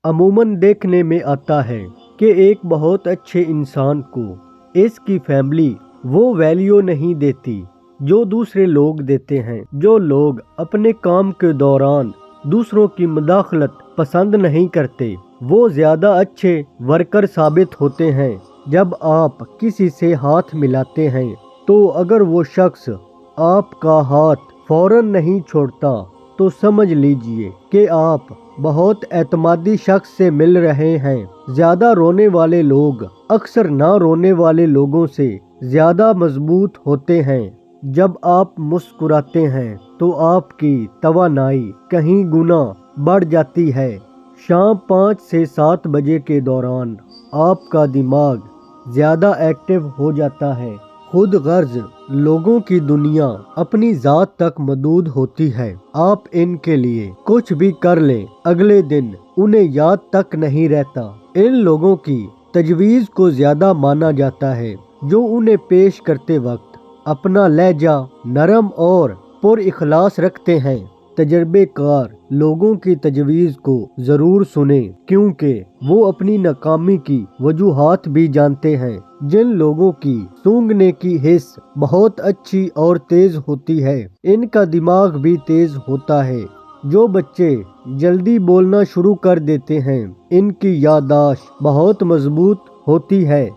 عموماً دیکھنے میں آتا ہے کہ ایک بہت اچھے انسان کو اس کی فیملی وہ ویلیو نہیں دیتی جو دوسرے لوگ دیتے ہیں۔ جو لوگ اپنے کام کے دوران دوسروں کی مداخلت پسند نہیں کرتے وہ زیادہ اچھے ورکر ثابت ہوتے ہیں۔ جب آپ کسی سے ہاتھ ملاتے ہیں تو اگر وہ شخص آپ کا ہاتھ فوراً نہیں چھوڑتا تو سمجھ لیجئے کہ آپ بہت اعتمادی شخص سے مل رہے ہیں۔ زیادہ رونے والے لوگ اکثر نہ رونے والے لوگوں سے زیادہ مضبوط ہوتے ہیں۔ جب آپ مسکراتے ہیں تو آپ کی توانائی کہیں گنا بڑھ جاتی ہے۔ شام 5 سے 7 بجے کے دوران آپ کا دماغ زیادہ ایکٹیو ہو جاتا ہے۔ خود غرض لوگوں کی دنیا اپنی ذات تک محدود ہوتی ہے۔ آپ ان کے لیے کچھ بھی کر لیں اگلے دن انہیں یاد تک نہیں رہتا۔ ان لوگوں کی تجویز کو زیادہ مانا جاتا ہے جو انہیں پیش کرتے وقت اپنا لہجہ نرم اور پر اخلاص رکھتے ہیں۔ تجربے کار لوگوں کی تجویز کو ضرور سنیں کیونکہ وہ اپنی ناکامی کی وجوہات بھی جانتے ہیں۔ جن لوگوں کی سونگھنے کی حس بہت اچھی اور تیز ہوتی ہے ان کا دماغ بھی تیز ہوتا ہے۔ جو بچے جلدی بولنا شروع کر دیتے ہیں ان کی یادداشت بہت مضبوط ہوتی ہے۔